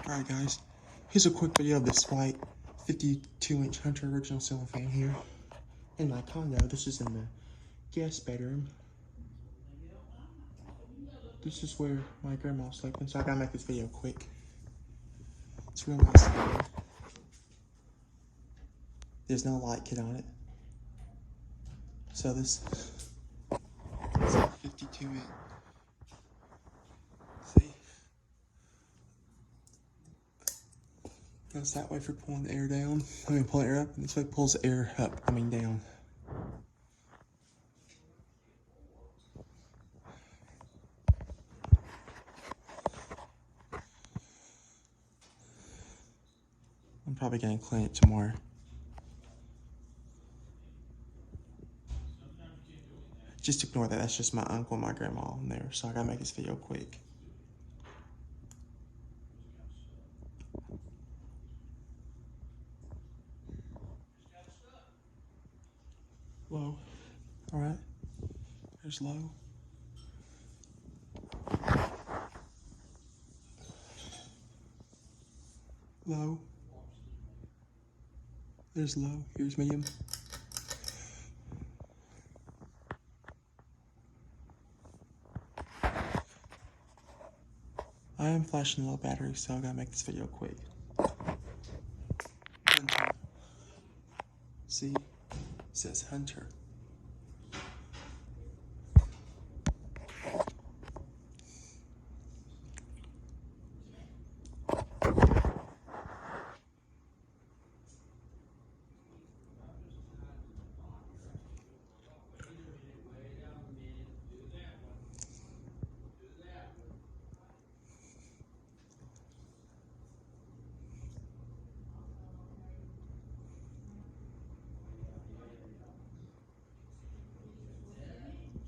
Alright guys, here's a quick video of this white 52-inch Hunter original ceiling fan here in my condo. This is in the guest bedroom. This is where my grandma's sleeping, so I gotta make this video quick. It's real nice here. There's no light kit on it. So this is a 52-inch. See? Goes that way for pulling the air down. Pulling air up, and this way pulls the air up, down. I'm probably gonna clean it tomorrow. Just ignore that, that's just my uncle and my grandma in there, so I gotta make this video quick. Low. Alright. There's low. Low. There's low. Here's medium. I am flashing low battery, so I gotta make this video quick. Hunter. See? It says Hunter.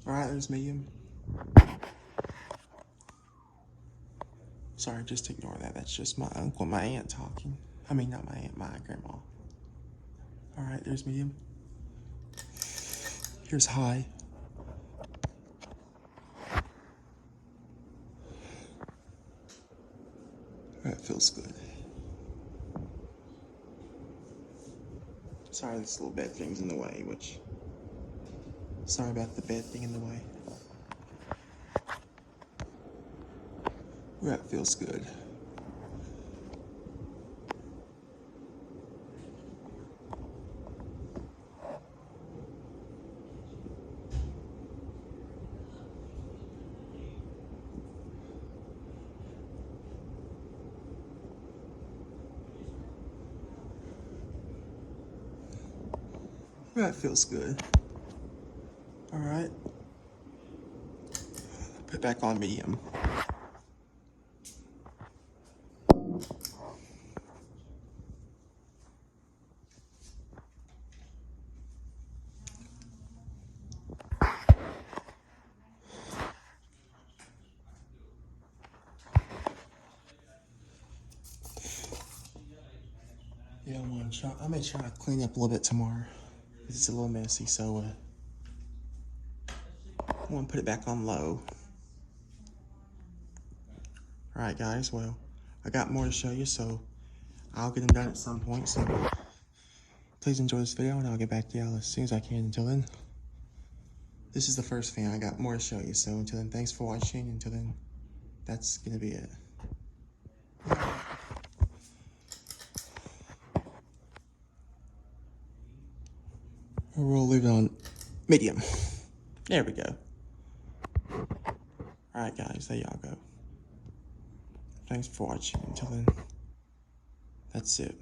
Alright, there's medium. Sorry, just ignore that. That's just my uncle and my aunt talking. I mean, not my aunt, my grandma. Alright, there's medium. Here's high. That feels good. Sorry, this little bed thing's in the way, sorry about the bed thing in the way. That feels good. That feels good. Alright. Put back on medium. Yeah, I may try to clean up a little bit tomorrow. It's a little messy, so I want to put it back on low. Alright guys, well, I got more to show you, so I'll get them done at some point. So please enjoy this video, and I'll get back to y'all as soon as I can. Until then, this is the first fan. I got more to show you, so until then, thanks for watching. Until then, that's gonna be it. We'll leave it on medium. There we go. Alright guys, there y'all go. Thanks for watching. Until then, that's it.